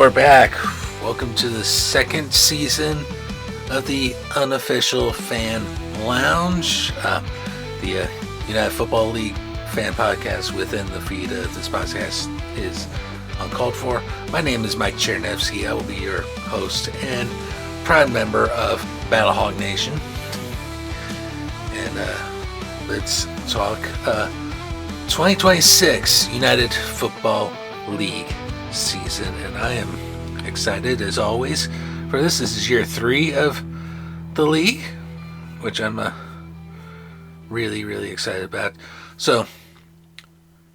we're back. Welcome to the second season of the Unofficial Fan Lounge, the United Football League fan podcast within the feed. This podcast is uncalled for. My name is Mike Chernevsky. I will be your host and proud member of Battlehog Nation. And let's talk 2026 United Football League season, and I am excited as always for this. This is year 3 of the league, which I'm really excited about. So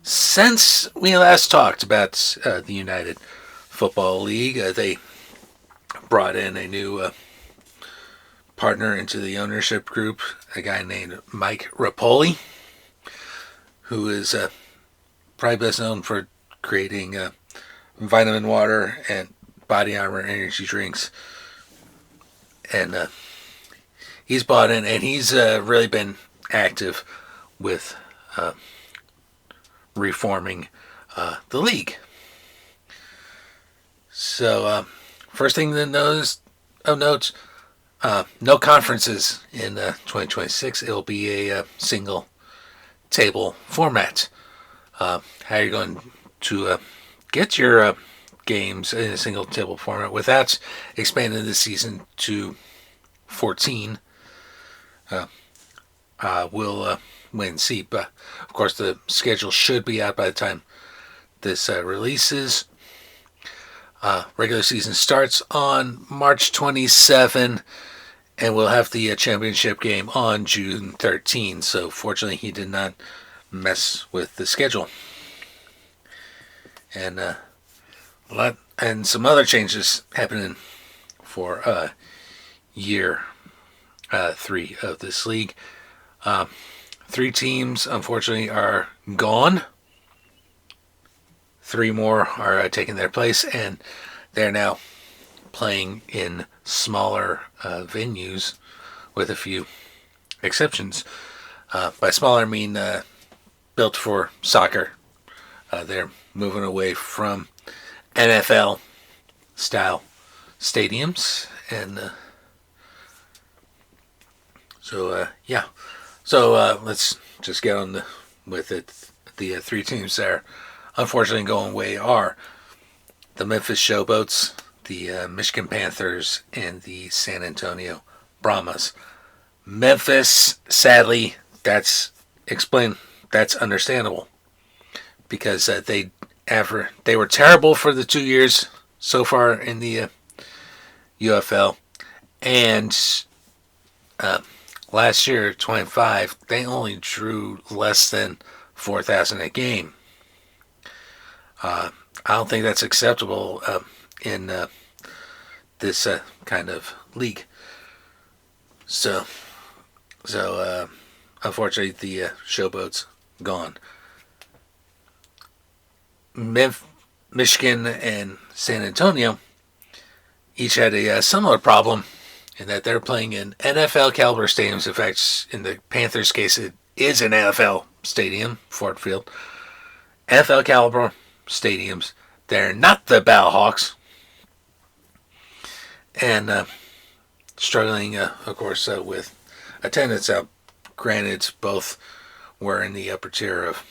since we last talked about the United Football League, they brought in a new partner into the ownership group, a guy named Mike Rapoli, who is probably best known for creating vitamin water and body armor energy drinks. And he's bought in, and he's really been active with reforming the league. So first thing to note, no conferences in 2026. It'll be a single table format. How are you going to get your games in a single table format without expanding the season to 14? We'll wait and see. But of course, the schedule should be out by the time this releases. Regular season starts on March 27, and we'll have the championship game on June 13. So fortunately, he did not mess with the schedule. And a lot, and some other changes happening for year 3 of this league. 3 teams, unfortunately, are gone. 3 more are taking their place, and they're now playing in smaller venues, with a few exceptions. By smaller, I mean built for soccer. They're moving away from NFL style stadiums, and so let's just get on with it. The 3 teams that are unfortunately going away are the Memphis Showboats, the Michigan Panthers, and the San Antonio Brahmas. Memphis, sadly, that's understandable, because they were terrible for the 2 years so far in the UFL, and last year, 25, they only drew less than 4,000 a game. I don't think that's acceptable in this kind of league. So unfortunately, the Showboats gone. Michigan and San Antonio each had a similar problem in that they're playing in NFL caliber stadiums. In fact, in the Panthers' case, it is an NFL stadium, Ford Field. NFL caliber stadiums. They're not the Battlehawks. And struggling, of course, with attendance. Granted, both were in the upper tier of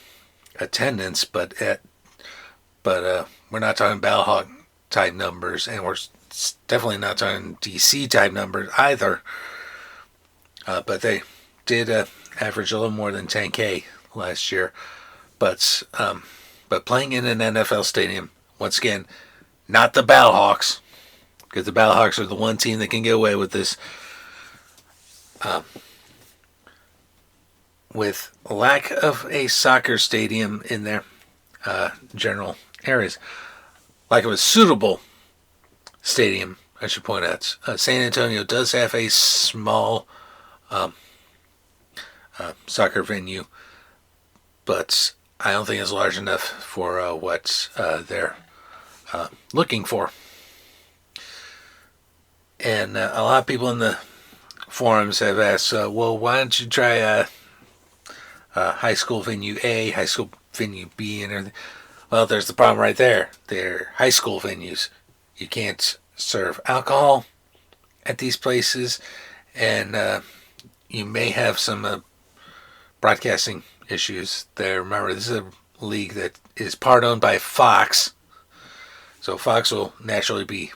attendance, but we're not talking Battlehawk type numbers, and we're definitely not talking DC type numbers either. But they did average a little more than 10K last year. But playing in an NFL stadium, once again, not the Battlehawks, because the Battlehawks are the one team that can get away with this. With lack of a soccer stadium in their general areas, lack of a suitable stadium, I should point out. San Antonio does have a small soccer venue, but I don't think it's large enough for what they're looking for. And a lot of people in the forums have asked, well, why don't you try high school venue A, high school venue B, and everything? Well, there's the problem right there. They're high school venues. You can't serve alcohol at these places, and you may have some broadcasting issues there. Remember, this is a league that is part owned by Fox, so Fox will naturally be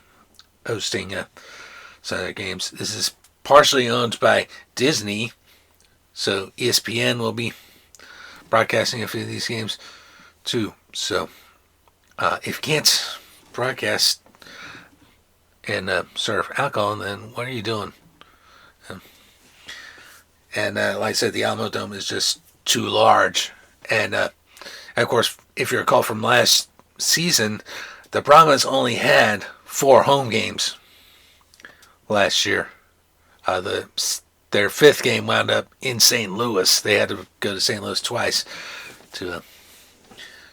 hosting some of their games. This is partially owned by Disney, so ESPN will be broadcasting a few of these games too. So if you can't broadcast and serve alcohol, then what are you doing? And like I said, the Alamo Dome is just too large. And of course, if you recall from last season, the Brahmas only had 4 home games last year. Their 5th game wound up in St. Louis. They had to go to St. Louis twice to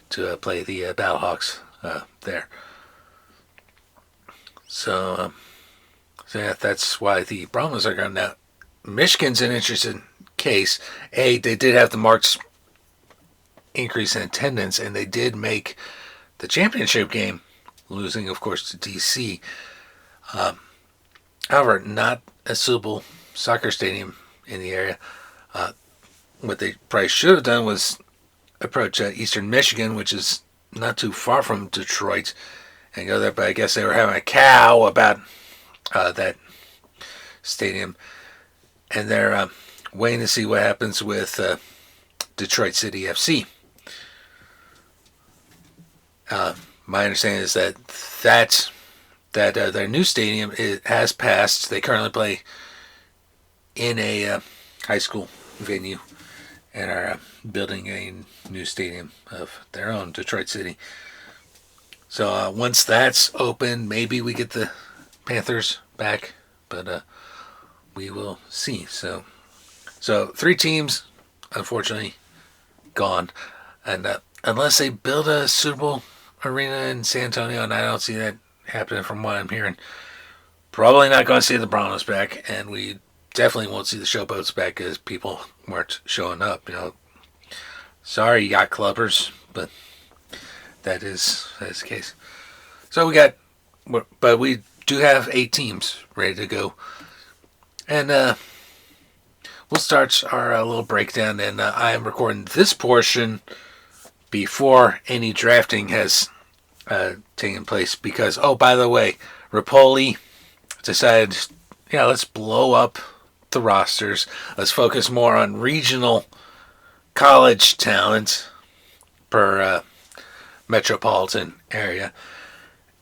play the Battlehawks there. So yeah, that's why the Brahmas are going now. Michigan's an interesting case. They did have the marked increase in attendance, and they did make the championship game, losing, of course, to DC. However, not a suitable soccer stadium in the area. What they probably should have done was approach Eastern Michigan, which is not too far from Detroit, and go there. But I guess they were having a cow about that stadium, and they're waiting to see what happens with Detroit City FC. My understanding is that their new stadium has passed. They currently play in a high school venue and are building a new stadium of their own, Detroit City. So once that's open, maybe we get the Panthers back, but we will see. So 3 teams, unfortunately, gone. And unless they build a suitable arena in San Antonio, and I don't see that happening from what I'm hearing, probably not going to see the Browns back, and we definitely won't see the Showboats back because people weren't showing up. Sorry, yacht clubbers, but that is the case. So we do have 8 teams ready to go, and we'll start our little breakdown. And I am recording this portion before any drafting has taken place because, oh, by the way, Rapoli decided, let's blow up the rosters. Let's focus more on regional college talent per metropolitan area,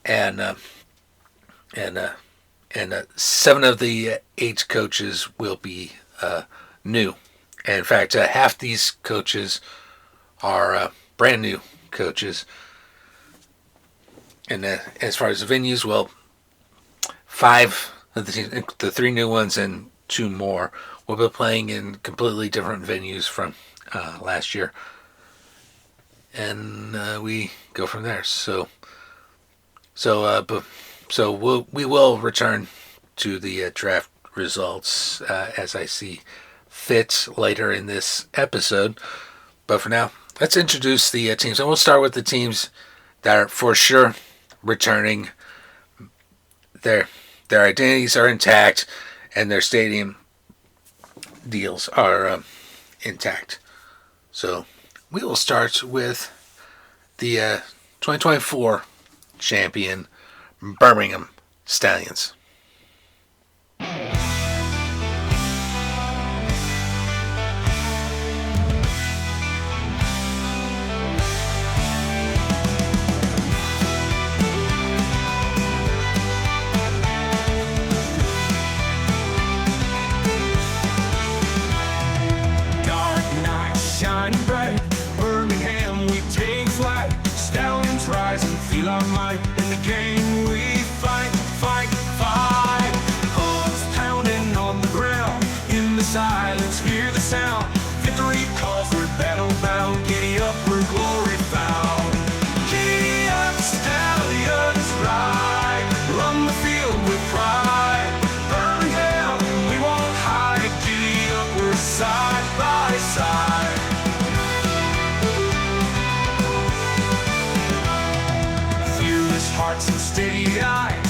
and 7 of the 8 coaches will be new. And in fact, half these coaches are brand new coaches. And as far as the venues, well, 5 of the teams, the 3 new ones and 2 more, will be playing in completely different venues from last year. And we go from there. So we will return to the draft results as I see fit later in this episode. But for now, let's introduce the teams, and we'll start with the teams that are for sure returning. Their identities are intact, and their stadium deals are intact. So we will start with the 2024 champion Birmingham Stallions. Birmingham, we take flight. Stallions rise and feel our might. In the game we fight, fight, fight. Hooves pounding on the ground. In the silence, hear the sound. Victory calls, we're battle bound. Giddy up, we're glory found. Giddy up, Stallions ride. Run the field with pride. Birmingham, we won't hide. Giddy up, we're side by side. Hearts and steady eye.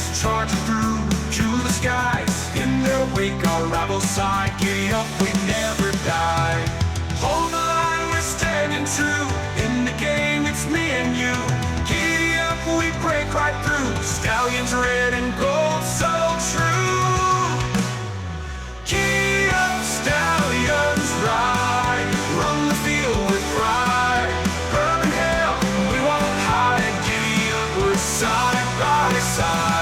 break our rival side. Giddy up, we never die. Hold the line, we're standing true. In the game, it's me and you. Giddy up, we break right through. Stallions red and gold, so true. Giddy up, stallions ride. Run the field with pride. Birmingham, we won't hide. Giddy up, we're side by side.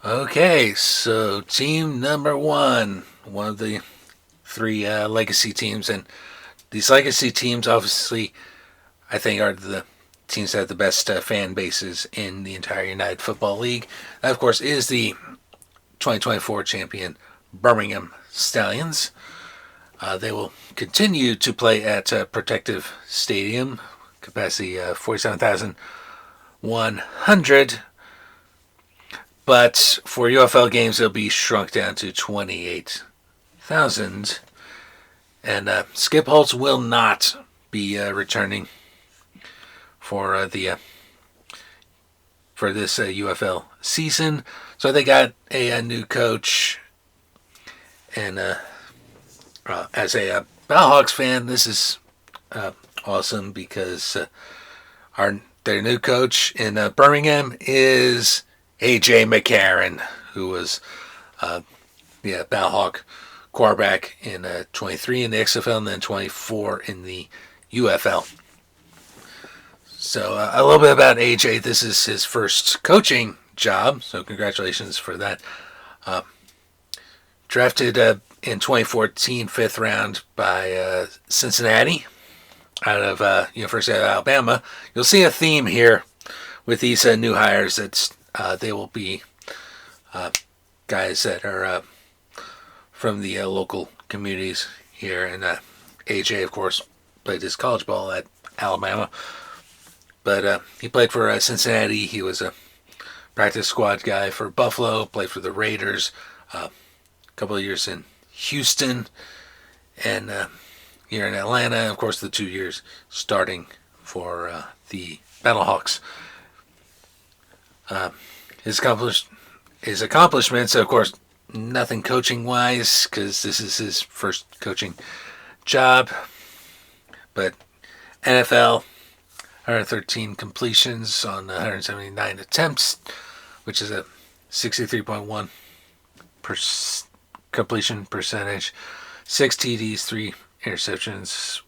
Okay, so team number one of the three legacy teams, and these legacy teams, obviously, I think are the teams that have the best fan bases in the entire United Football League. That, of course, is the 2024 champion Birmingham Stallions. They will continue to play at Protective Stadium, capacity 47,100. But for UFL games, it'll be shrunk down to 28,000. And Skip Holtz will not be returning for this UFL season. So they got a new coach. And as a Bellhawks fan, this is awesome because their new coach in Birmingham is A.J. McCarron, who was the Bellhawk quarterback in 23 in the XFL and then 24 in the UFL. So a little bit about A.J. This is his first coaching job, so congratulations for that. Drafted in 2014, 5th round by Cincinnati out of University of Alabama. You'll see a theme here with these new hires. That's they will be guys that are from the local communities here. And AJ, of course, played his college ball at Alabama. But he played for Cincinnati. He was a practice squad guy for Buffalo, played for the Raiders, a couple of years in Houston, and here in Atlanta. Of course, the 2 years starting for the Battlehawks. His accomplishments, of course, nothing coaching-wise, because this is his first coaching job. But NFL, 113 completions on 179 attempts, which is a 63.1% completion percentage. 6 TDs, 3 interceptions,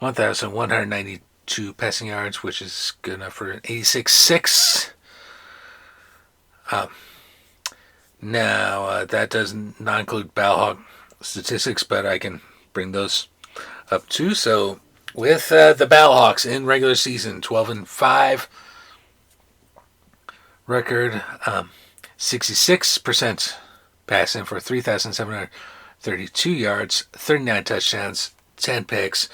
1,192 passing yards, which is good enough for an 86.6. Now, that does not include Bellhawk statistics, but I can bring those up too. So, with the Bellhawks in regular season, 12-5 record, 66% passing for 3,732 yards, 39 touchdowns, 10 picks,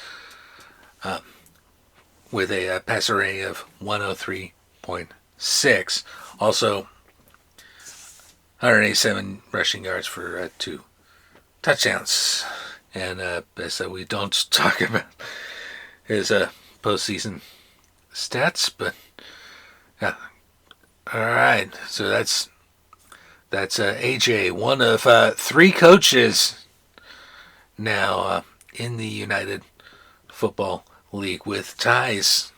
with a passer rating of 103.6. Also, 187 rushing yards for 2 touchdowns. And best that we don't talk about his postseason stats, but yeah. All right, so that's AJ, one of 3 coaches now in the United Football League with ties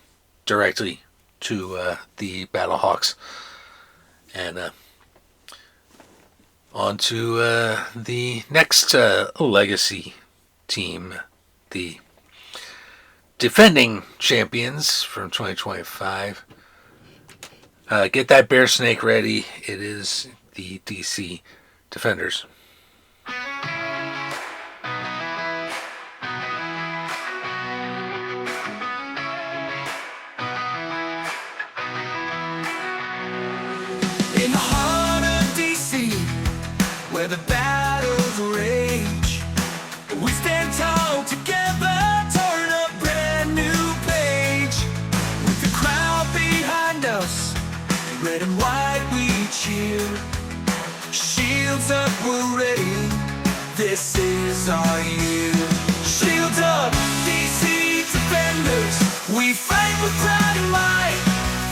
directly to the Battlehawks. And on to the next legacy team, the defending champions from 2025. Get that bear snake ready. It is the DC Defenders. this is our year. Shield up, DC defenders. We fight with pride and might.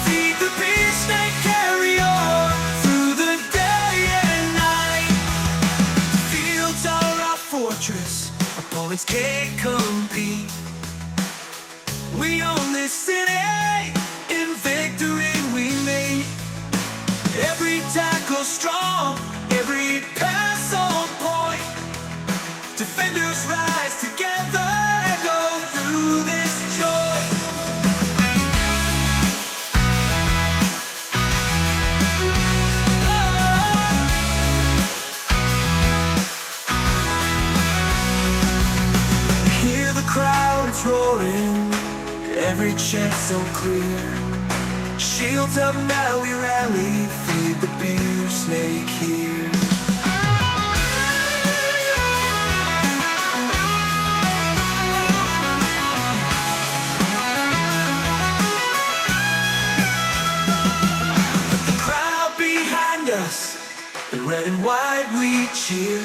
Feed the beast and carry on through the day and night. The fields are our fortress. Opponents can't compete. We own this city. In victory we made. Every tackle strong, every pass on point. Defenders rise together and go through this joy. Hear the crowds roaring, every chant so clear. Shields up now we rally, feed the beer snake here. The crowd behind us, in red and white we cheer.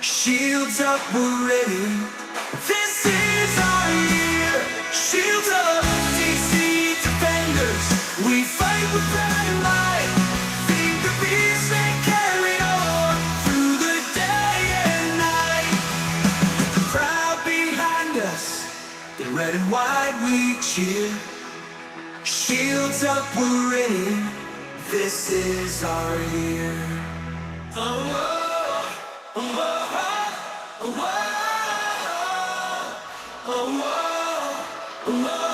Shields up, we're ready, this is our year. Shields up, DC defenders. We fight with pride and might. Feed the beast and carry on through the day and night. With the crowd behind us, in red and white we cheer. Shields up, we're ready. This is our year. Oh, oh, oh, oh, oh, oh, oh, oh, oh.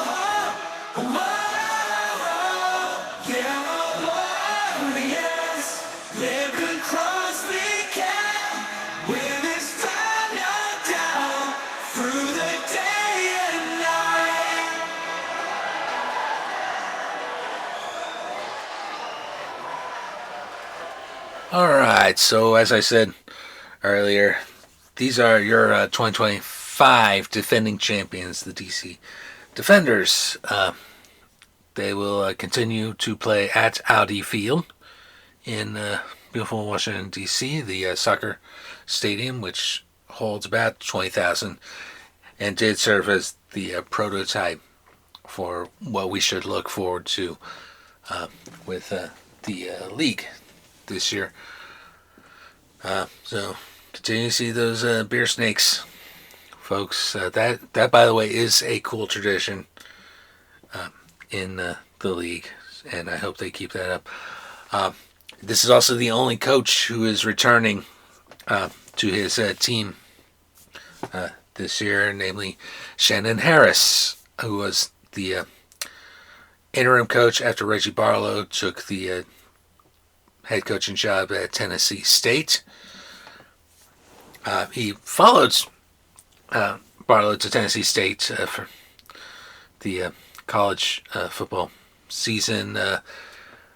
All right, so as I said earlier, these are your 2025 defending champions, the DC Defenders. They will continue to play at Audi Field in beautiful Washington, D.C., the soccer stadium, which holds about 20,000 and did serve as the prototype for what we should look forward to with the league this year. So continue to see those beer snakes, folks. That by the way is a cool tradition in the league, and I hope they keep that up. This is also the only coach who is returning to his team this year, namely Shannon Harris, who was the interim coach after Reggie Barlow took the head coaching job at Tennessee State. He followed Barlow to Tennessee State for the college football season,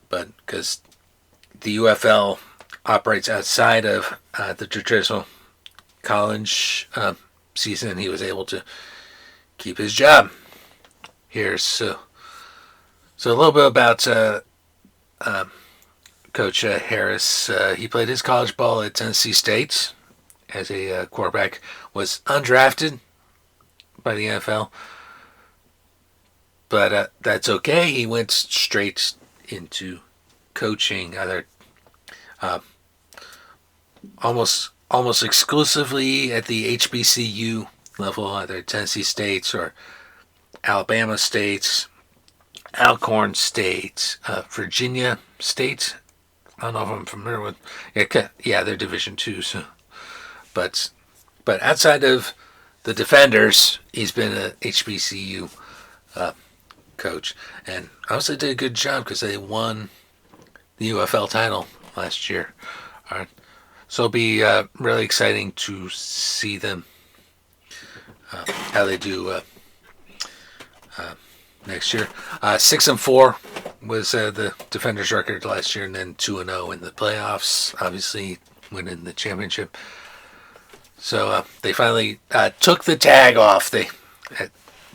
but because the UFL operates outside of the traditional college season, he was able to keep his job here. So a little bit about Coach Harris. He played his college ball at Tennessee State as a quarterback, was undrafted by the NFL, but that's okay. He went straight into coaching, either almost exclusively at the HBCU level, either Tennessee State or Alabama State, Alcorn State, Virginia State. I don't know if I'm familiar with. Yeah, they're Division II. So, but outside of the Defenders, he's been a HBCU coach, and honestly did a good job because they won the UFL title last year. All right, so it'll be really exciting to see them how they do next year. 6-4 was the Defenders' record last year, and then 2-0 in the playoffs. Obviously, winning the championship. So they finally took the tag off.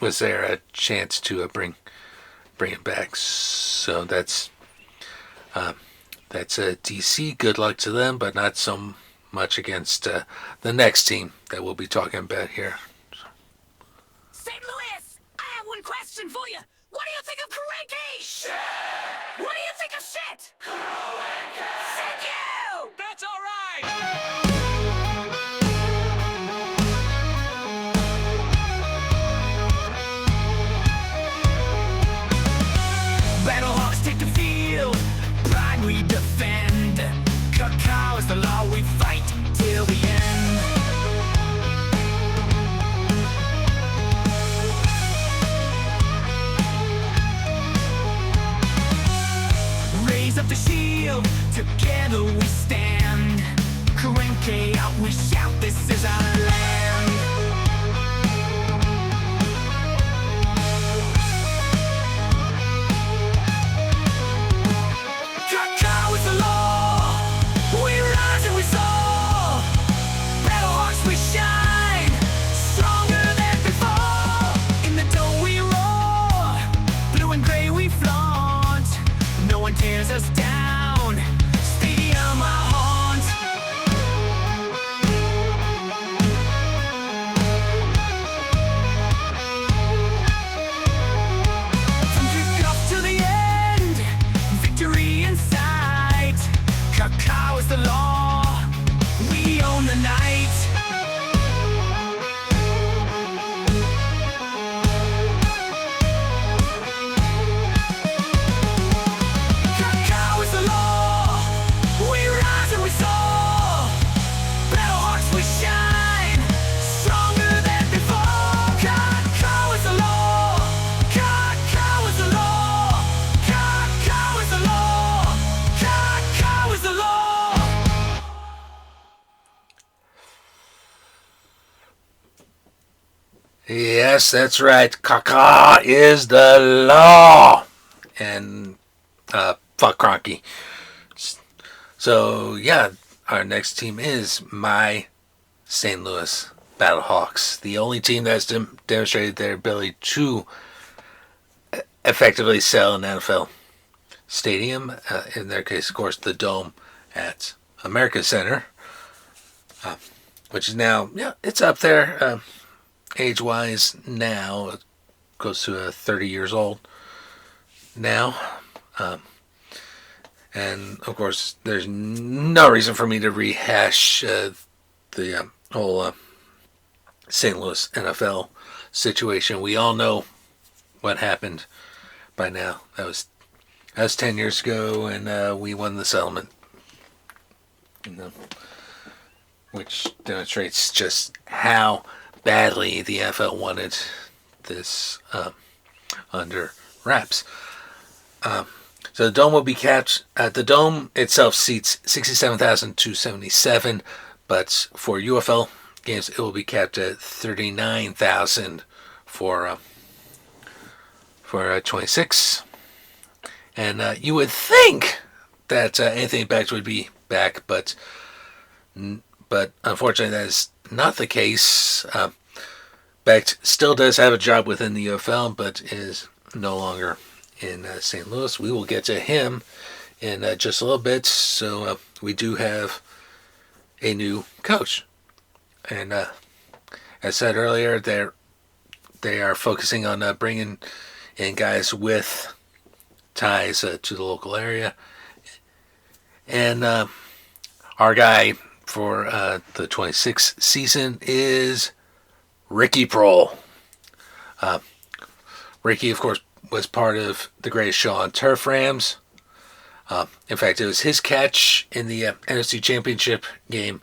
Was there a chance to bring it back? So that's DC. Good luck to them, but not so much against the next team that we'll be talking about here. St. Louis, I have one question for you. What do you think of Karanke? Shit! What do you think of shit? Karanke! Thank you! That's all right. Battlehawks take the field, pride we defend. Cacao is the law, we fight till the end. Raise up the shield, together we stand. Karanke out, we shout, this is our land. Cacao is the law, we rise and we soar. Battlehawks we shine, stronger than before. In the dome we roar, blue and gray we flaunt. No one tears us down, stadium our haunt. From kickoff to the end, victory in sight. Cacao is the law, we own the night. Cacao is the law, we rise and we soar. Battlehawks we shine, stronger than before. Cacao is the law, cacao is the law, cacao is the law, cacao is the law. Yes, that's right. Cacao is the law. And fuck Cronky. So, yeah, our next team is my St. Louis Battlehawks. The only team that's demonstrated their ability to effectively sell an NFL stadium. In their case, of course, the Dome at America Center. Which is now, yeah, it's up there. Age-wise now, it goes to 30 years old now. And, of course, there's no reason for me to rehash the whole St. Louis NFL situation. We all know what happened by now. That was 10 years ago, and we won the settlement. Which demonstrates just how badly the NFL wanted this under wraps. So the Dome will be capped. The Dome itself seats 67,277, but for UFL games it will be capped at 39,000 for 26. And you would think that Anthony Becht would be back, but unfortunately that is not the case. Becht still does have a job within the UFL, but is no longer in St. Louis. We will get to him in just a little bit. So we do have a new coach, and as I said earlier, they are focusing on bringing in guys with ties to the local area, and our guy for the 26th season is Ricky Prohl. Ricky, of course, was part of the Greatest Show on Turf Rams. In fact, it was his catch in the NFC Championship game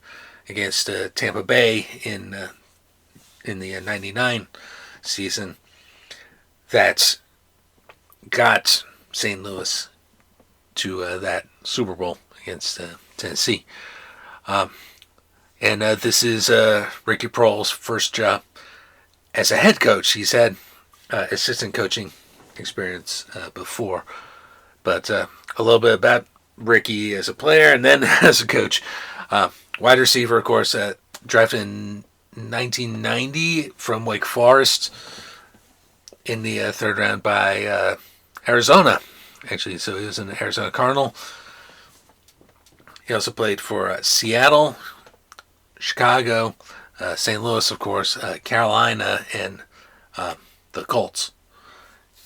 against Tampa Bay in the '99 season that got St. Louis to that Super Bowl against Tennessee. And this is Ricky Prohl's first job as a head coach. He's had assistant coaching experience before, but a little bit about Ricky as a player and then as a coach. Wide receiver, of course, drafted in 1990 from Wake Forest in the third round by Arizona, actually. So he was an Arizona Cardinal. He also played for Seattle Chicago, St. Louis, of course, Carolina, and the Colts.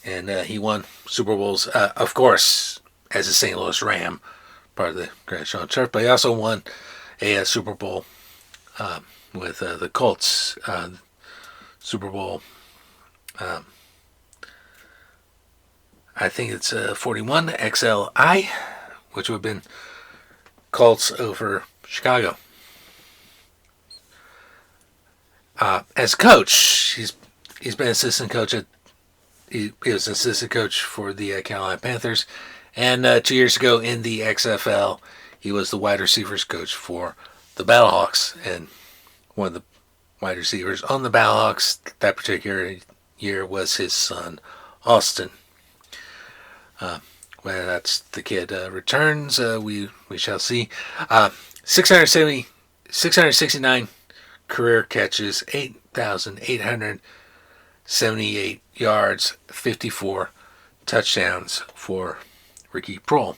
And he won Super Bowls, of course, as a St. Louis Ram, part of the Grand Show on Turf. But he also won a Super Bowl with the Colts. Super Bowl, I think it's 41 XLI, which would have been Colts over Chicago. As coach, he's been assistant coach he was assistant coach for the Carolina Panthers, and 2 years ago in the XFL, he was the wide receivers coach for the Battlehawks, and one of the wide receivers on the Battlehawks that particular year was his son, Austin. When that's the kid returns, we shall see. 669 career catches, 8,878 yards, 54 touchdowns for Ricky Proehl.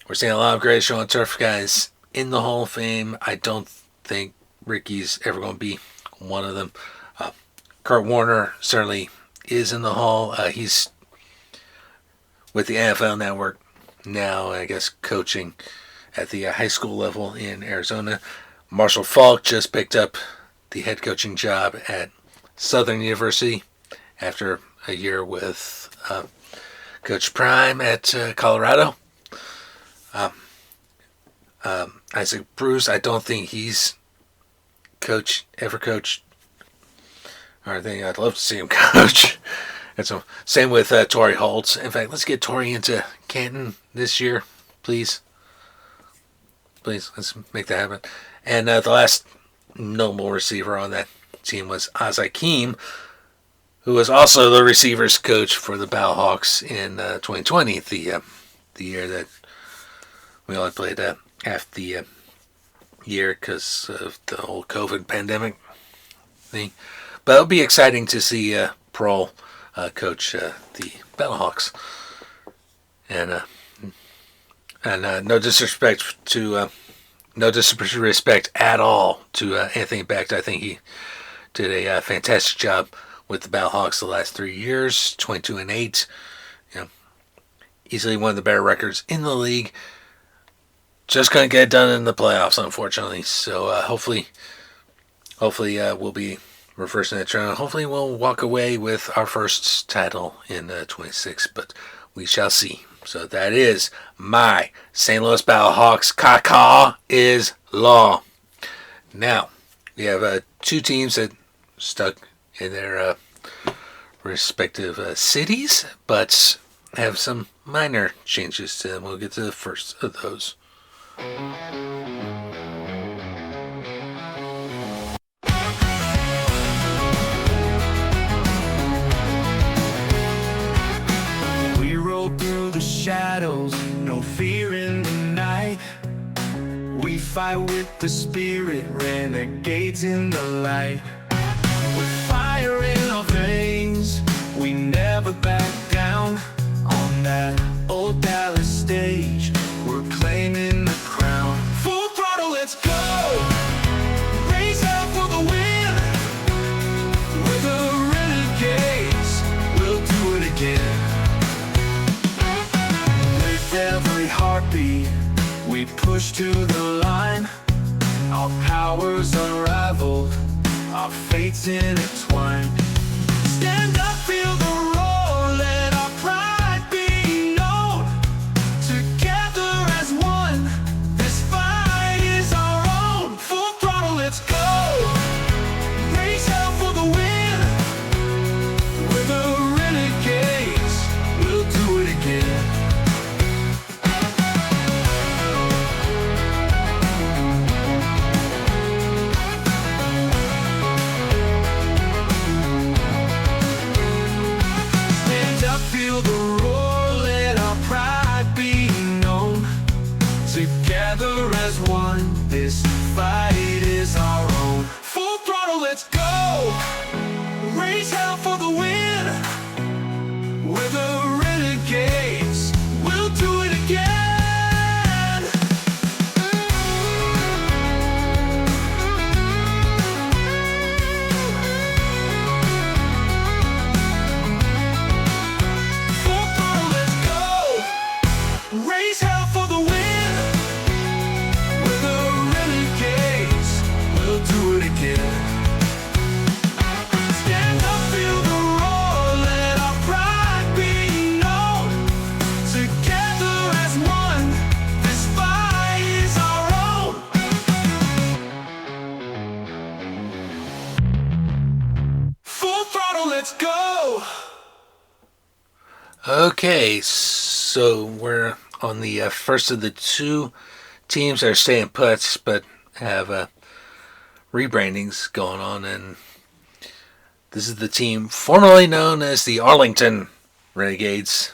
We're seeing a lot of great show on turf guys in the Hall of Fame. I don't think Ricky's ever going to be one of them. Kurt Warner certainly is in the Hall. He's with the NFL Network now, I guess, coaching at the high school level in Arizona. Marshall Faulk just picked up the head coaching job at Southern University after a year with Coach Prime at Colorado. Isaac Bruce, I don't think he's ever coached. Or I think I'd love to see him coach. And so, same with Torrey Holtz. In fact, let's get Torrey into Canton this year, please. Please, let's make that happen. And the last notable receiver on that team was Azakim, who was also the receivers coach for the Battlehawks in 2020, the year that we only played half the year because of the whole COVID pandemic thing. But it'll be exciting to see Proehl coach the Battlehawks. And no disrespect at all to Anthony Becht. I think he did a fantastic job with the Battlehawks the last 3 years, 22-8. You know, easily one of the better records in the league. Just couldn't get it done in the playoffs, unfortunately. So hopefully we'll be reversing that trend. Hopefully we'll walk away with our first title in 26, but we shall see. So that is my St. Louis Battlehawks. Caca is law. Now, we have two teams that stuck in their respective cities, but have some minor changes to them. We'll get to the first of those. We rode through the shadows, no fear in the night. We fight with the spirit, renegades in the light. With fire in our veins, we never back down. On that old Dallas stage, we're claiming the crown. Full throttle, let's go! Raise up for the win! We're the renegades, we'll do it again. With every heartbeat, we push to the line. Our powers unraveled, our fates intertwined. Stand up, feel the roar, let our pride be known. Together as one, this fight is our own. Full throttle, let's go! Race out for the win. We're the renegades, we'll do it again. let's go. Okay, so we're on the first of the two teams that are staying put, but have rebrandings going on, and this is the team formerly known as the Arlington Renegades.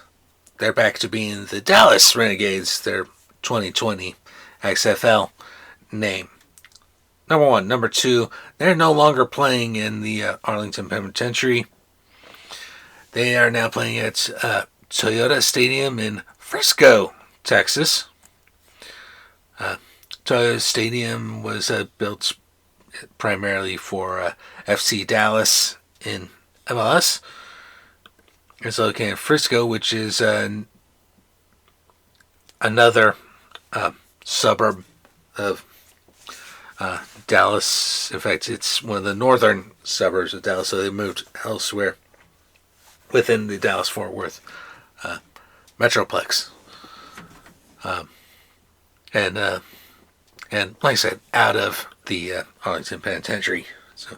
They're back to being the Dallas Renegades, their 2020 XFL name. Number one. Number two, they're no longer playing in the Arlington Penitentiary. They are now playing at Toyota Stadium in Frisco, Texas. Toyota Stadium was built primarily for FC Dallas in MLS. It's located in Frisco, which is another suburb of Dallas. In fact, it's one of the northern suburbs of Dallas, so they moved elsewhere within the Dallas-Fort Worth Metroplex. And like I said, out of the Arlington Penitentiary. So,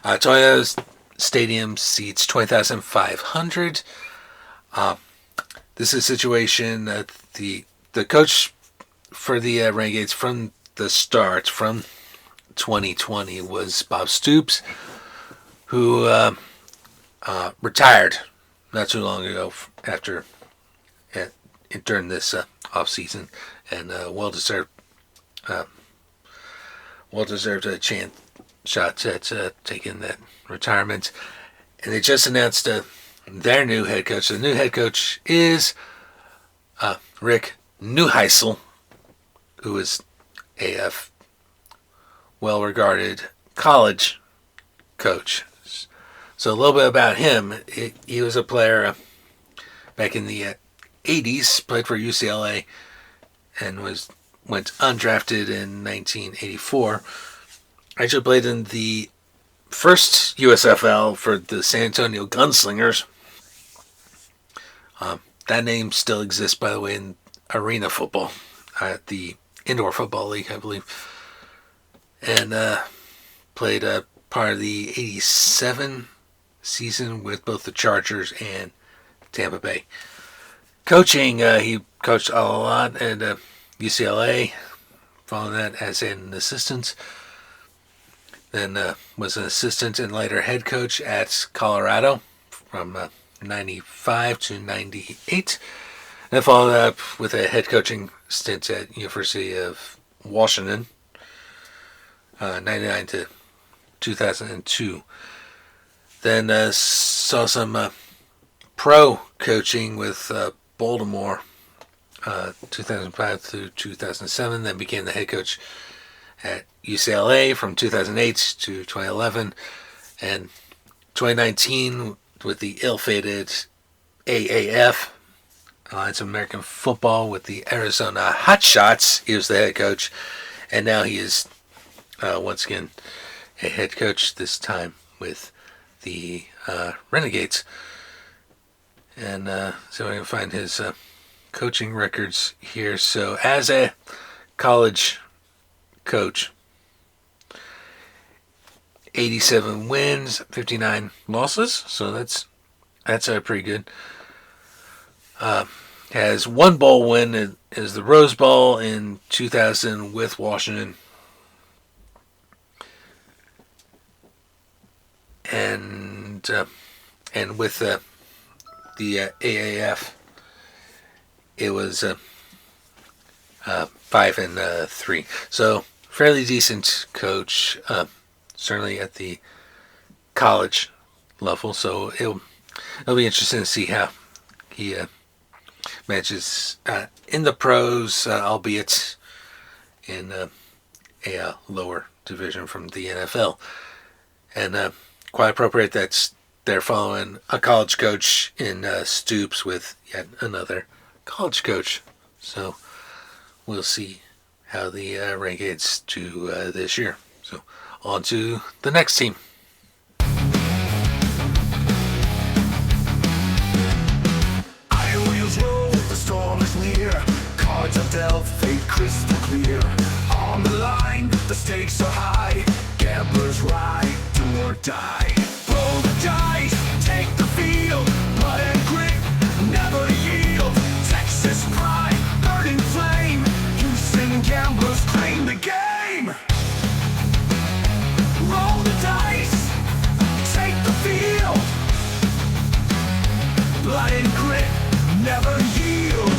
Toyota's stadium seats 20,500. This is a situation that the coach for the Renegades from the start, from 2020, was Bob Stoops, who retired not too long ago after during this off season, and well deserved a shot at taking that retirement. And they just announced their new head coach. The new head coach is Rick Neuheisel, who is a well-regarded college coach. So a little bit about him. He was a player back in the 80s, played for UCLA, and went undrafted in 1984. Actually played in the first USFL for the San Antonio Gunslingers. That name still exists, by the way, in arena football at the Indoor Football League, I believe. And played a part of the 87 season with both the Chargers and Tampa Bay. Coaching, he coached a lot at UCLA, following that as an assistant. Then was an assistant and later head coach at Colorado from 95 to 98. And followed up with a head coaching stint at University of Washington, 99 to 2002. Then saw some pro coaching with Baltimore, 2005 through 2007. Then became the head coach at UCLA from 2008 to 2011. And 2019 with the ill-fated AAF, Alliance of American Football, with the Arizona Hotshots. He was the head coach, and now he is once again a head coach, this time with the Renegades. And so I can find his coaching records here. So as a college coach, 87 wins, 59 losses. So that's pretty good. Has one bowl win is the Rose Bowl in 2000 with Washington. And with the AAF, it was 5-3. So fairly decent coach, certainly at the college level. So it'll be interesting to see how he matches in the pros, albeit in a lower division from the NFL. And quite appropriate that they're following a college coach in Stoops with yet another college coach. So we'll see how the Renegades do this year. So on to the next team. Iron wheels roll, the storm is near. Cards are dealt, fate crystal clear. On the line, the stakes are high. Gamblers ride, do or die. Roll the dice, take never yield.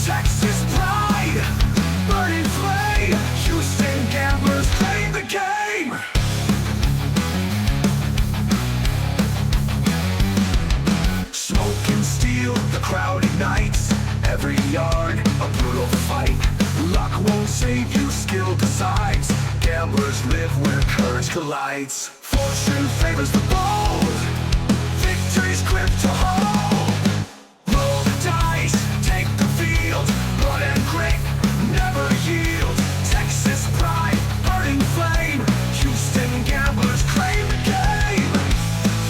Texas pride, burning flame. Houston gamblers claim the game. Smoke and steel, the crowd ignites. Every yard, a brutal fight. Luck won't save you, skill decides. Gamblers live where courage collides. Fortune favors the bold. Victory's grip to hold. Roll the dice, take the field. Blood and grit, never yield. Texas pride, burning flame. Houston gamblers claim the game.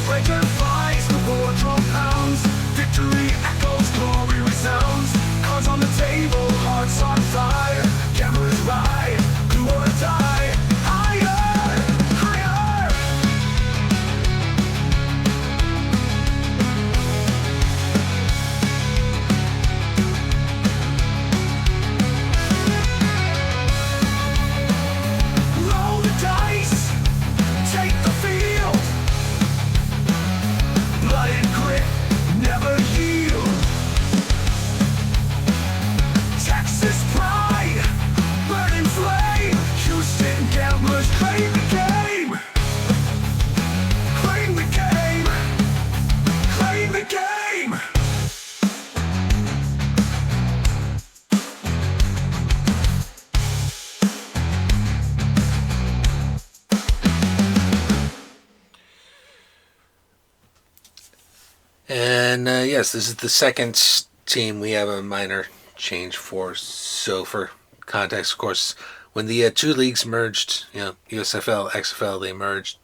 Breaker flies, the war drum pounds. Victory echoes, glory resounds. Cards on the table, hearts on fire. Gamblers ride, do or die. Higher, higher. Roll the dice, take the field. Blood and grit, never yield. Texas pride, burning flame. Houston gamblers claim the game. Claim the game. Claim the game. And yes, this is the second team we have a minor change for. So for context, of course, when the two leagues merged, USFL, XFL, they merged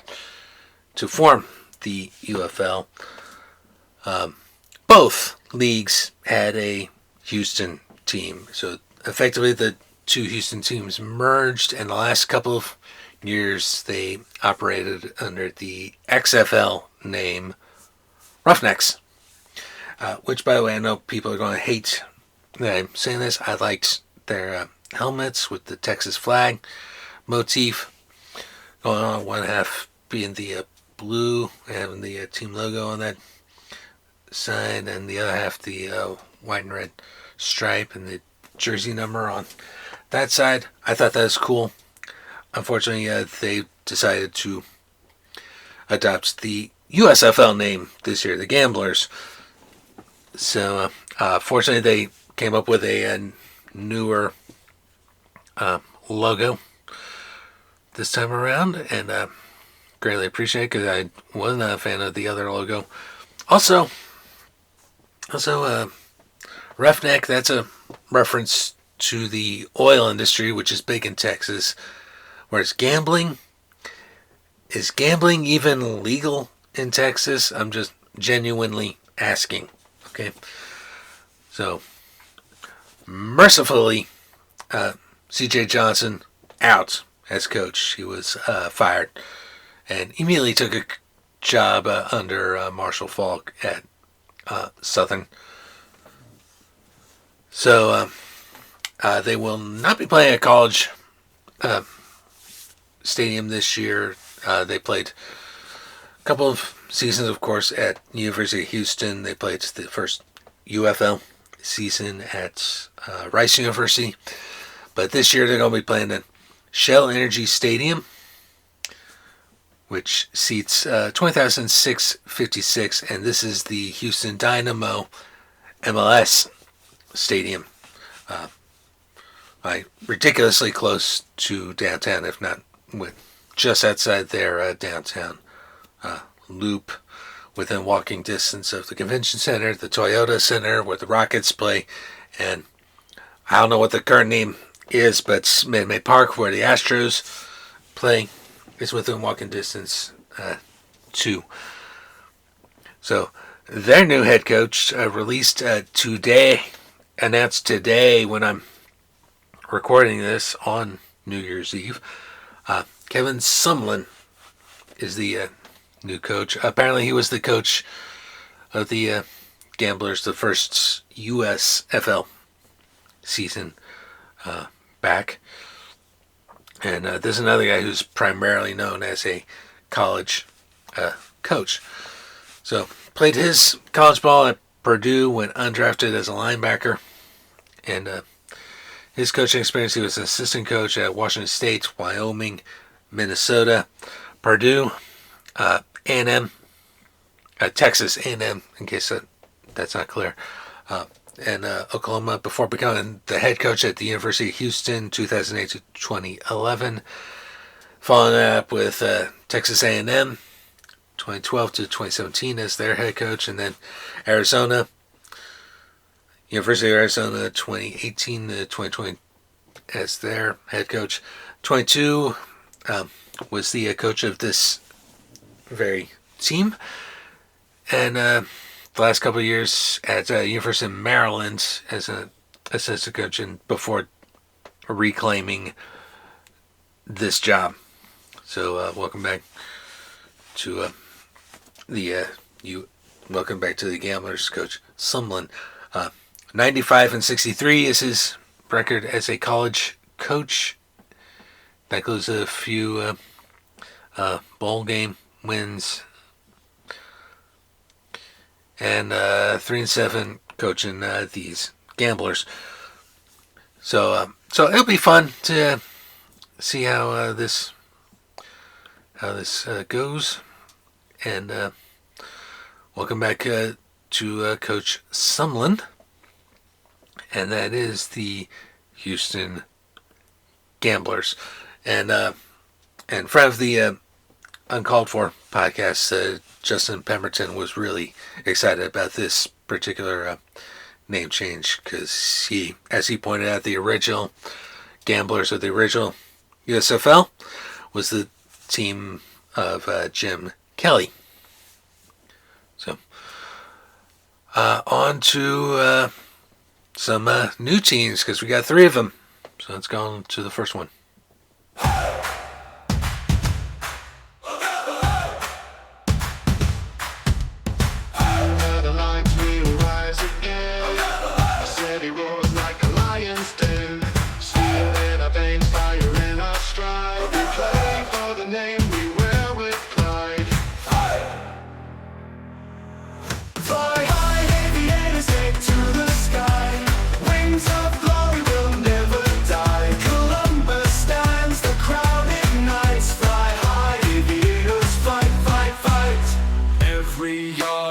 to form the UFL. Both leagues had a Houston team. So effectively the two Houston teams merged, and the last couple of years they operated under the XFL name Roughnecks, which, by the way, I know people are going to hate that I'm saying this. I liked their helmets with the Texas flag motif going on. One half being the blue, having the team logo on that side, and the other half the white and red stripe and the jersey number on that side. I thought that was cool. Unfortunately, they decided to adopt the USFL name this year, the Gamblers. So, fortunately, they came up with a newer logo this time around, and greatly appreciate it because I wasn't a fan of the other logo. Also, Roughneck, that's a reference to the oil industry, which is big in Texas, whereas gambling, is gambling even legal in Texas? I'm just genuinely asking. Okay. So, mercifully, CJ Johnson out as coach. He was fired and immediately took a job under Marshall Falk at Southern. So, they will not be playing at College Stadium this year. They played a couple of seasons, of course, at University of Houston. They played the first UFL season at Rice University. But this year they're going to be playing at Shell Energy Stadium, which seats 20,656, and this is the Houston Dynamo MLS Stadium. Ridiculously close to downtown, if not just outside their downtown loop, within walking distance of the convention center, the Toyota Center, where the Rockets play, and I don't know what the current name is, but Minute Maid Park, where the Astros play, is within walking distance too. So their new head coach announced today when I'm recording this on New Year's Eve. Kevin Sumlin is the new coach. Apparently he was the coach of the Gamblers the first USFL season back. And there's another guy who's primarily known as a college coach. So played his college ball at Purdue, went undrafted as a linebacker, and his coaching experience, he was an assistant coach at Washington State, Wyoming, Minnesota, Purdue, A&M, Texas A&M, in case that's not clear, and Oklahoma before becoming the head coach at the University of Houston, 2008 to 2011. Following up with Texas A&M, 2012 to 2017 as their head coach, and then Arizona, University of Arizona, 2018 to 2020 as their head coach. 22 was the coach of this very team, and the last couple of years at University of Maryland as an assistant coach, and before reclaiming this job. So welcome back to welcome back to the Gamblers, Coach Sumlin. 95-63 is his record as a college coach. That includes a few bowl game wins, and 3-7 coaching these Gamblers. So it'll be fun to see how this goes. And welcome back to Coach Sumlin, and that is the Houston Gamblers. And friend of the Uncalled For podcast, Justin Pemberton, was really excited about this particular name change because he, as he pointed out, the original Gamblers of the original USFL was the team of Jim Kelly. So on to some new teams, because we got 3 of them. So let's go on to the first one.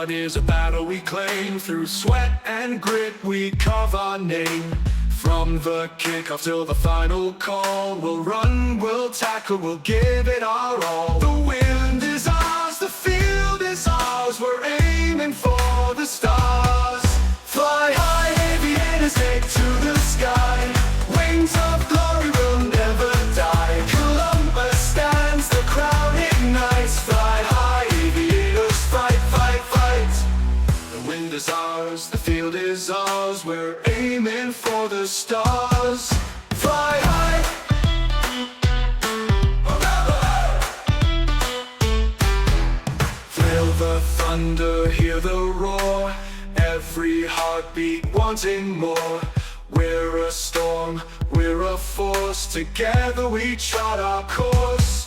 Is a battle we claim. Through sweat and grit we carve our name. From the kickoff till the final call, we'll run, we'll tackle, we'll give it our all. The wind is ours, the field is ours, we're aiming for the stars. Fly high, aviators, take to the sky. Wings of glory will never die. Columbus stands, the crown ignites. Fly high, aviators, fight, fight, fight. The wind is ours, the field is ours, we're aiming for the stars. Fly high. Feel the thunder, hear the roar. Every heartbeat wanting more. We're a storm, we're a force. Together we chart our course.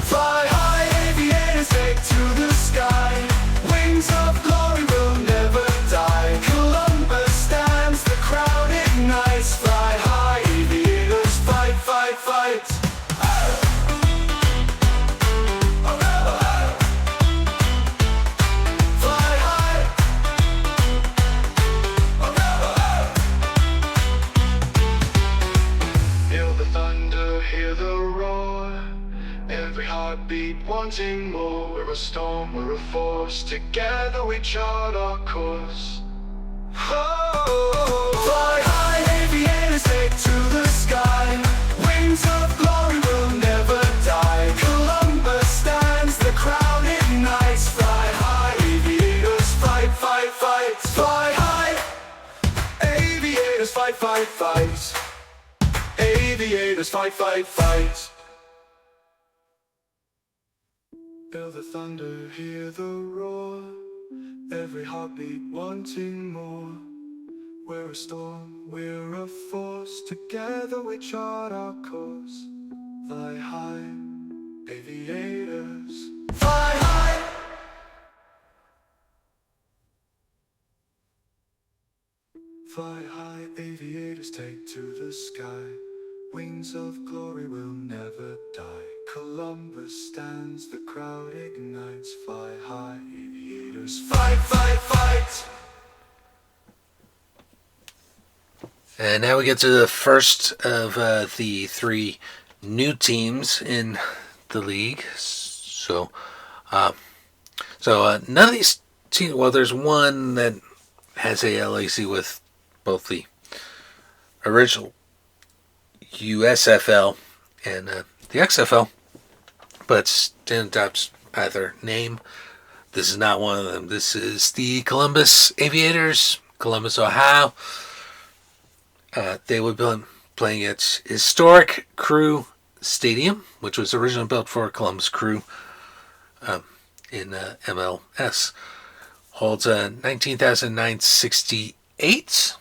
Fly high, aviators, take to the sky. Wings of glory will never die. Columbus stands, the crown ignites. Fly high, aviators, fight, fight, fight. Fly high. Feel the thunder, hear the roar. Every heartbeat wanting more. We're a storm, we're a force. Together we chart our course. Oh, fly high, aviators, take to the sky. Wings of glory will never die. Columbus stands, the crown ignites. Fly high, aviators, fight, fight, fight. Fly high, aviators, fight, fight, fight. Aviators, fight, fight, fight. Feel the thunder, hear the roar. Every heartbeat wanting more. We're a storm, we're a force. Together we chart our course. Fly high, aviators. Fly high. Fly high, aviators take to the sky. Wings of glory will never die. Columbus stands, the crowd ignites. Fly high, aviators fight, fight, fight. And now we get to the first of the three new teams in the league. So none of these teams. Well, there's one that has a legacy with both the original USFL and the XFL, but still adopts either name. This is not one of them. This is the Columbus Aviators, Columbus, Ohio. They would be playing at historic Crew Stadium, which was originally built for Columbus Crew in MLS. Holds 19,968.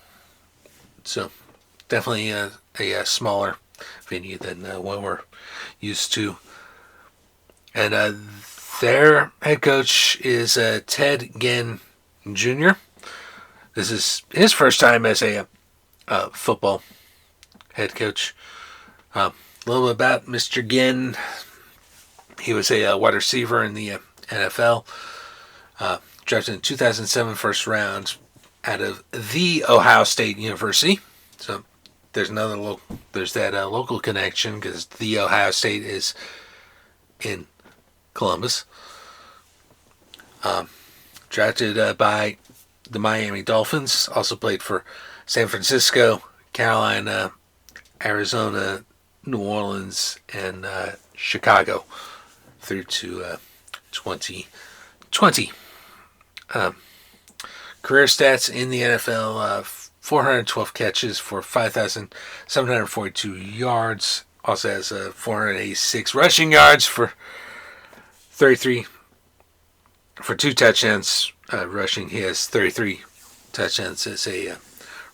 So definitely a smaller venue than what we're used to. And their head coach is Ted Ginn Jr. This is his first time as a football head coach. A little bit about Mr. Ginn. He was a wide receiver in the NFL. Drafted in 2007 first round out of the Ohio State University. So there's another there's that local connection because the Ohio State is in Columbus. Drafted by the Miami Dolphins. Also played for San Francisco, Carolina, Arizona, New Orleans, and Chicago through to 2020. Career stats in the NFL, 412 catches for 5,742 yards. Also has 486 rushing yards for 33 for 2 touchdowns. Rushing, he has 33 touchdowns as a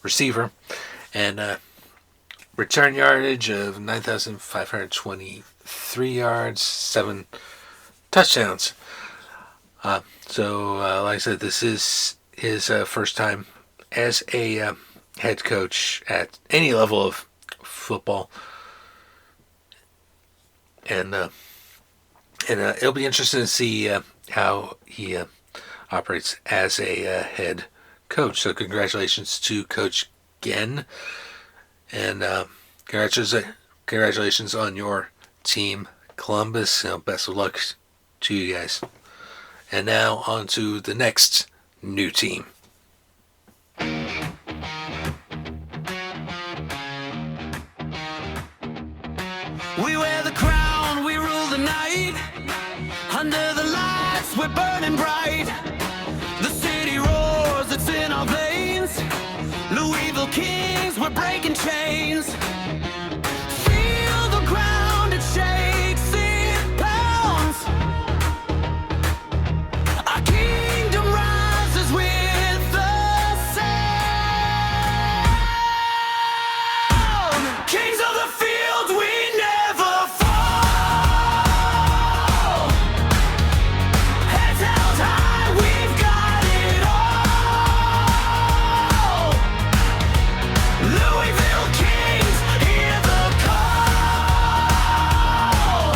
receiver. And return yardage of 9,523 yards, 7 touchdowns. So, like I said, this is his first time as a head coach at any level of football, and it'll be interesting to see how he operates as a head coach. So, congratulations to Coach Ginn, and congratulations on your team, Columbus. Best of luck to you guys. And now on to the next new team. We wear the crown, we rule the night. Under the lights, we're burning bright. The city roars, it's in our veins. Louisville Kings, we're breaking chains. Feel the ground, it shakes, it pounds. Our kingdom rises with the sound. Kings of the field, we never fall. Heads held high, we've got it all. Louisville Kings, hear the call.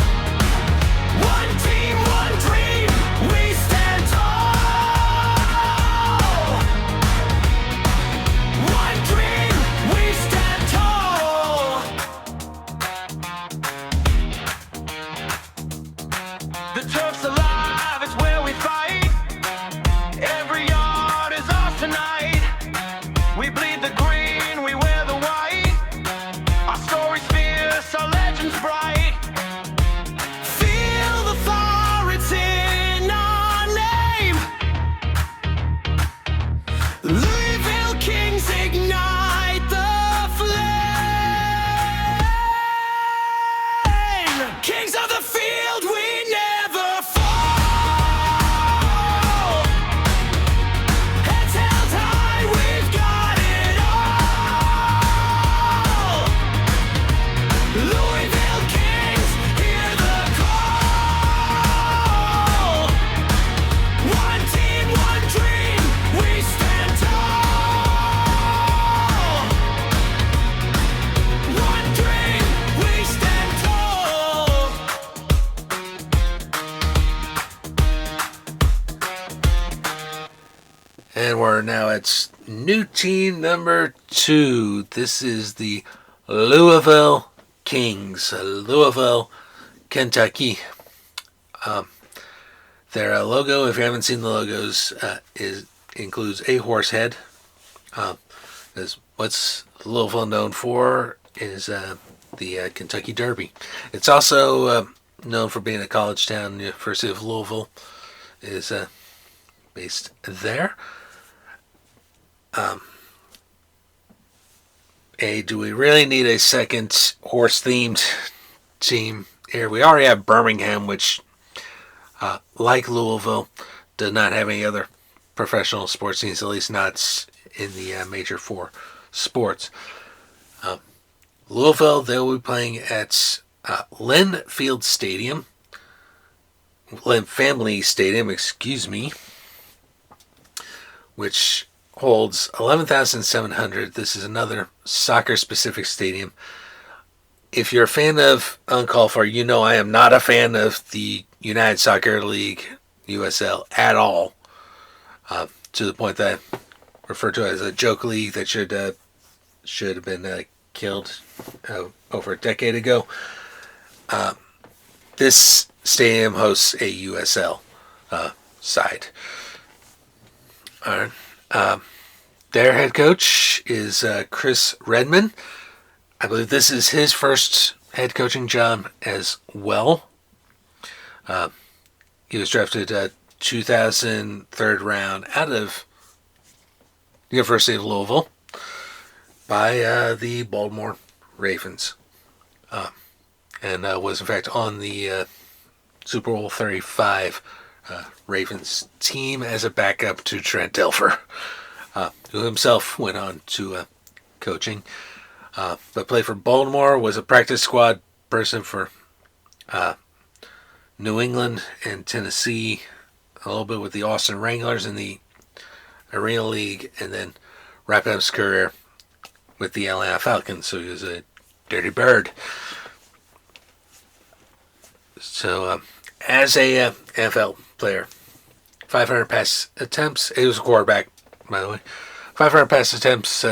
One team, one dream, we stand tall. One dream, we stand tall. The turf's alive, it's where we fight. Every yard is ours tonight. We bleed the green, we wear the white. Our story's fierce, our legend's bright. Feel the fire, it's in our name. Louisville Kings ignite the flame. Kings of the field, we never fall. Heads held high, we've got it all. Louisville Kings, hear the call. One team, one dream, we stand tall. And we're now at new team number 2. This is the Louisville Kings, Louisville, Kentucky. Their logo, if you haven't seen the logos, includes a horse head. What's Louisville known for is the Kentucky Derby. It's also known for being a college town. The University of Louisville is based there. Do we really need a second horse-themed team here? We already have Birmingham, which, like Louisville, does not have any other professional sports teams, at least not in the major 4 sports. Louisville, they'll be playing at Lynn Family Stadium, which holds 11,700. This is another soccer-specific stadium. If you're a fan of Uncalled For, you know I am not a fan of the United Soccer League, USL, at all. To the point that I refer to it as a joke league that should have been killed over a decade ago. This stadium hosts a USL side. All right. Their head coach is Chris Redman. I believe this is his first head coaching job as well. He was drafted 2003rd round out of the University of Louisville by the Baltimore Ravens. And was in fact on the Super Bowl 35 Ravens team as a backup to Trent Dilfer, who himself went on to coaching, but played for Baltimore, was a practice squad person for New England and Tennessee, a little bit with the Austin Wranglers in the Arena League, and then wrapped up his career with the Atlanta Falcons, so he was a dirty bird. So, as a NFL player, 500 pass attempts. He was a quarterback, by the way. 500 pass attempts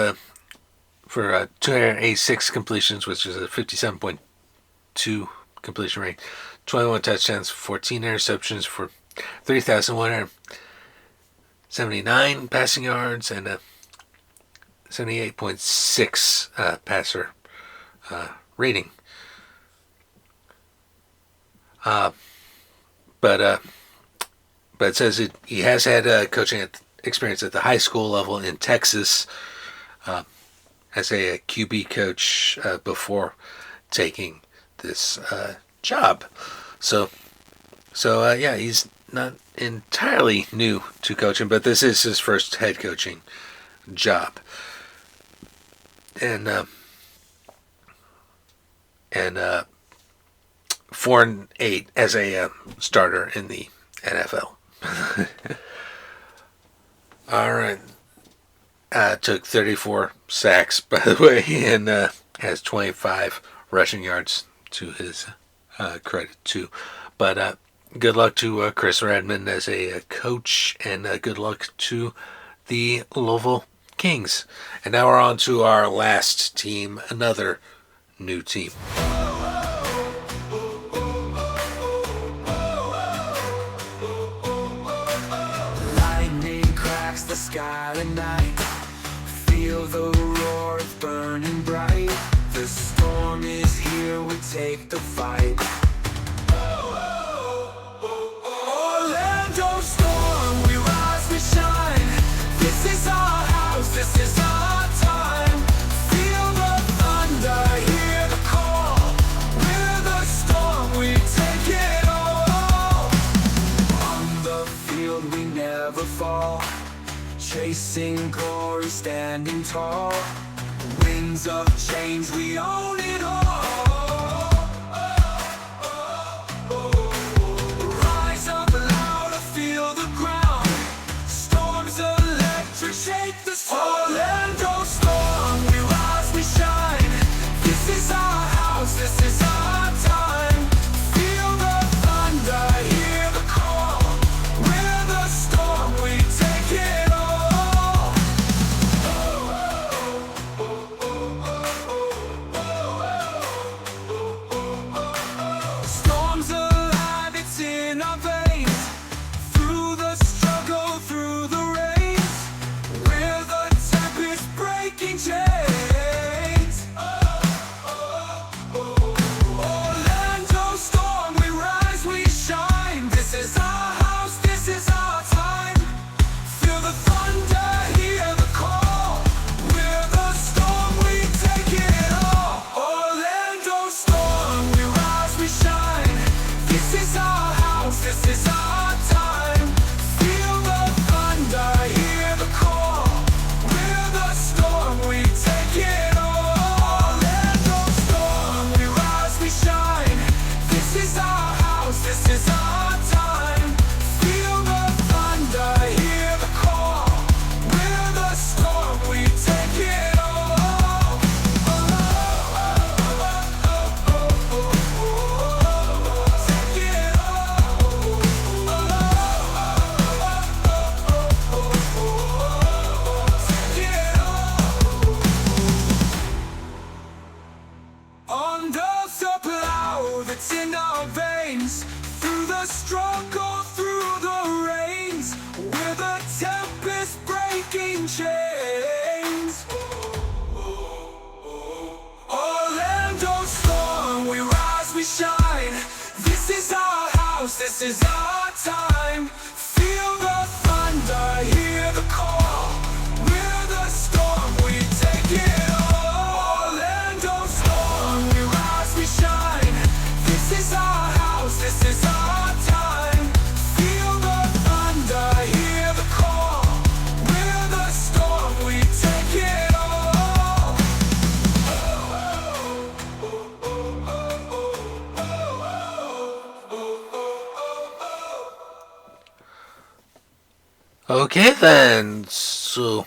for 286 completions, which is a 57.2 completion rate. 21 touchdowns, 14 interceptions for 3,179 passing yards, and a 78.6 passer rating. But it says he has had coaching experience at the high school level in Texas as a QB coach before taking this job. So yeah, he's not entirely new to coaching, but this is his first head coaching job. And 4-8 as a starter in the NFL. All right. Took 34 sacks, by the way, and has 25 rushing yards to his credit, too. But good luck to Chris Redman as a coach, and good luck to the Louisville Kings. And now we're on to our last team, another new team. The sky tonight, feel the roar, it's burning bright. The storm is here, we take the fight. Orlando storm, we rise, we shine. This is our house, this is our time. Feel the thunder, hear the call. We're the storm, we take it all. On the field we never fall, chasing glory, standing tall. Winds of change, we own it all. Rise up louder, feel the ground. Storms electric, shake the soul. Orlando storm, we rise, we shine. This is our house, this is our time. Feel the thunder, hear the call. We're the storm, we take it all. house, this is our time. Feel the thunder, hear the call. We're the storm, we take it all. Take it all. Under the plow that's in our veins, through the struggle, through the rains, we're the tempest breaking chains. Orlando storm, we rise, we shine. This is our house, this is our time. Feel the thunder, hear the call. We're the storm, we take it all. Orlando storm, we rise, we shine. This is our house, this is our time. Feel the thunder, hear the call. We're the storm, we take it all. Okay then, so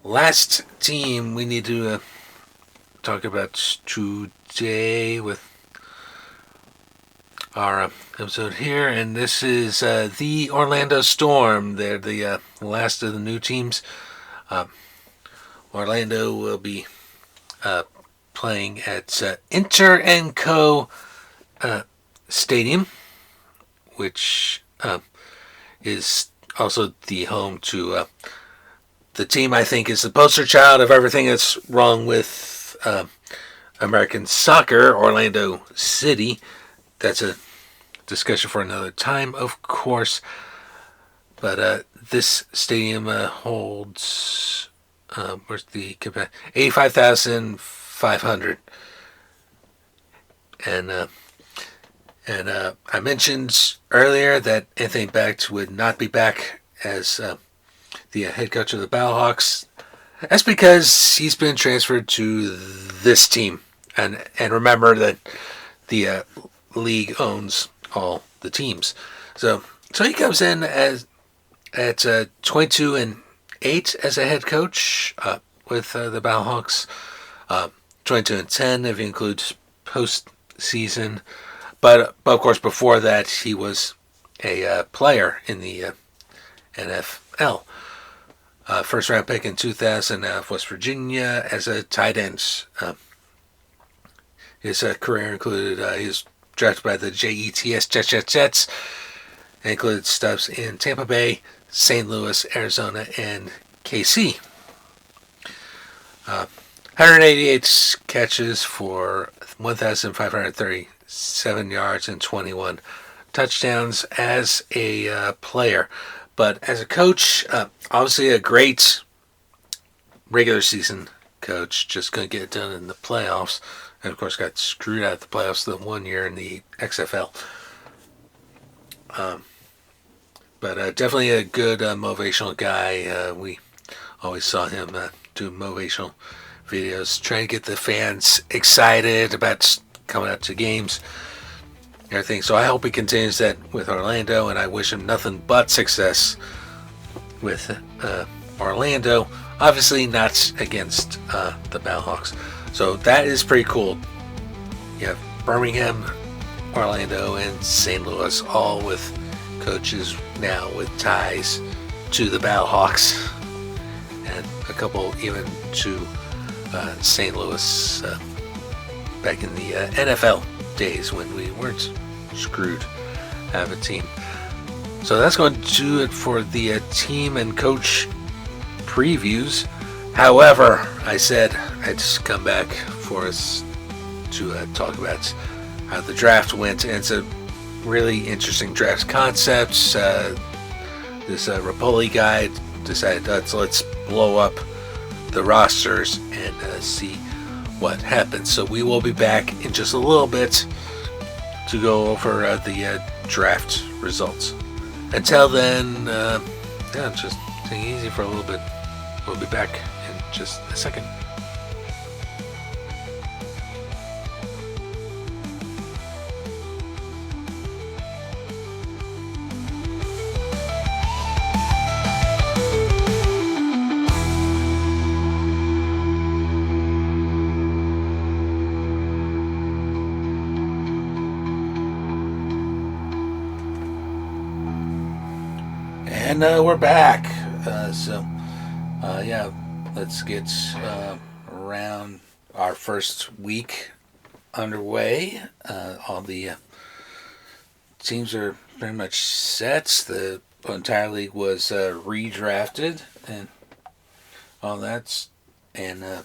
last team we need to talk about today with our episode here, and this is the Orlando Storm. They're the last of the new teams. Orlando will be playing at Inter & Co. Stadium, which is also the home to the team I think is the poster child of everything that's wrong with American soccer, Orlando City. That's a discussion for another time, of course. But this stadium holds where's the 85,500, and I mentioned earlier that Anthony Becht would not be back as the head coach of the Battlehawks. That's because he's been transferred to this team, and remember that the league owns all the teams. So he comes in at 22-8 as a head coach with the Battlehawks. 22-10 if you include postseason. But of course, before that, he was a player in the NFL. First round pick in 2000 out of West Virginia as a tight end. His career included he was drafted by the Jets, and included stops in Tampa Bay, St. Louis, Arizona, and KC. 188 catches for 1,537 yards and 21 touchdowns as a player. But as a coach, obviously a great regular season coach, just couldn't get it done in the playoffs. And of course got screwed out of the playoffs the one year in the XFL. But definitely a good motivational guy. We always saw him do motivational videos, trying to get the fans excited about coming out to games, everything. So I hope he continues that with Orlando, and I wish him nothing but success with Orlando. Obviously not against the Battlehawks. So that is pretty cool. You have Birmingham, Orlando, and St. Louis, all with coaches now with ties to the Battlehawks, and a couple even to St. Louis back in the NFL days when we weren't screwed out of a team. So that's going to do it for the team and coach previews. However, I said I'd just come back for us to talk about how the draft went, and it's a really interesting draft concept. This Rapoli guy decided let's blow up the rosters and see what happens. So we will be back in just a little bit to go over the draft results. Until then, just take it easy for a little bit. We'll be back in just a second. And we're back. Yeah, let's get around our first week underway. All the teams are pretty much set. The entire league was redrafted and all that. And I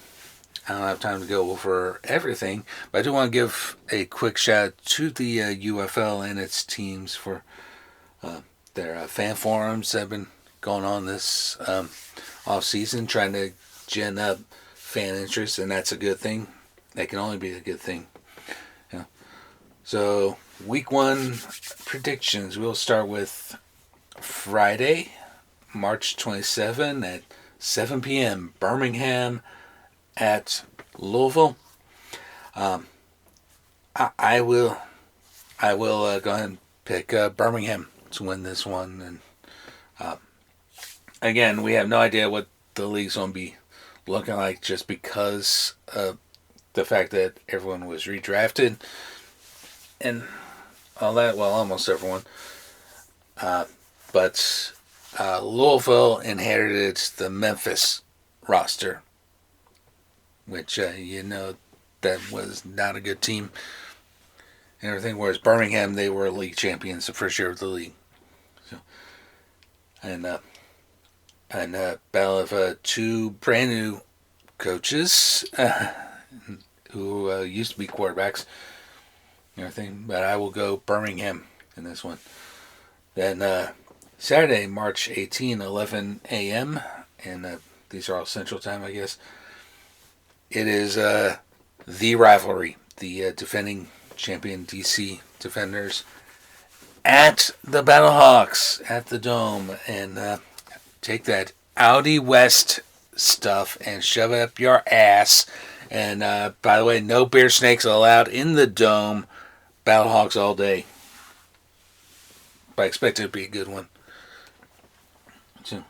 don't have time to go over everything, but I do want to give a quick shout out to the UFL and its teams for their fan forums that have been going on this off season, trying to gin up fan interest, and that's a good thing. That can only be a good thing. Yeah. So week 1 predictions. We'll start with Friday, March 27 at 7 p.m. Birmingham at Louisville. I will go ahead and pick Birmingham to win this one, and again, we have no idea what the league's going to be looking like just because of the fact that everyone was redrafted and all that. Well, almost everyone. But Louisville inherited the Memphis roster, which that was not a good team and everything. Whereas Birmingham, they were league champions the first year of the league. So, and battle of 2 brand new coaches who used to be quarterbacks and everything. But I will go Birmingham in this one. Then Saturday, March 18, 11 a.m. And these are all Central Time, I guess. It is the rivalry, the defending champion DC Defenders at the Battlehawks at the Dome, and take that Audi West stuff and shove it up your ass. And by the way, no bear snakes allowed in the Dome. Battlehawks all day. But I expect it to be a good one. So,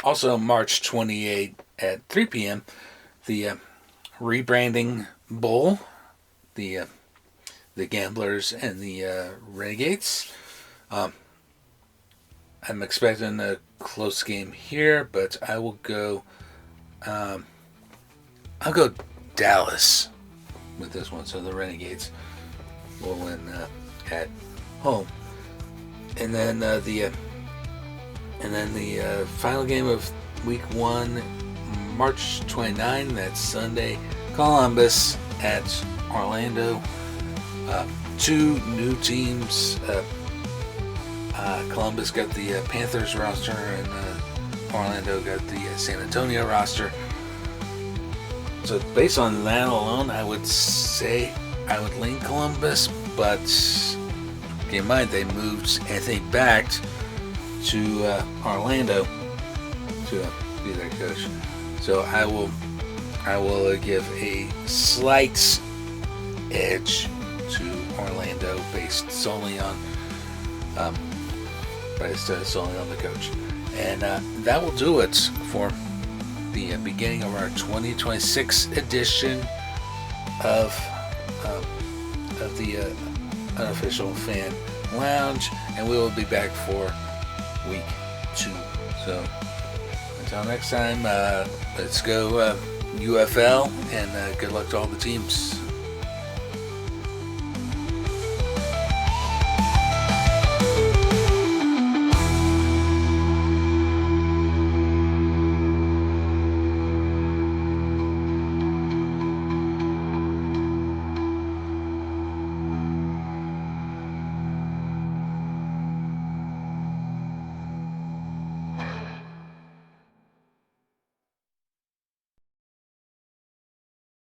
also March 28 at 3 p.m. the rebranding bowl, the Gamblers and the Renegades. I'm expecting a close game here, but I will go. I'll go Dallas with this one. So the Renegades will win at home, and then the final game of week 1, March 29. That's Sunday. Columbus at Orlando. 2 new teams. Columbus got the Panthers roster, and Orlando got the San Antonio roster. So based on that alone, I would say I would lean Columbus, but keep in mind they moved Anthony back to Orlando to be their coach. So I will give a slight edge to Orlando based solely on solely on the coach. And that will do it for the beginning of our 2026 edition of the Unofficial Fan Lounge, and we will be back for week 2. So until next time, let's go UFL, and good luck to all the teams.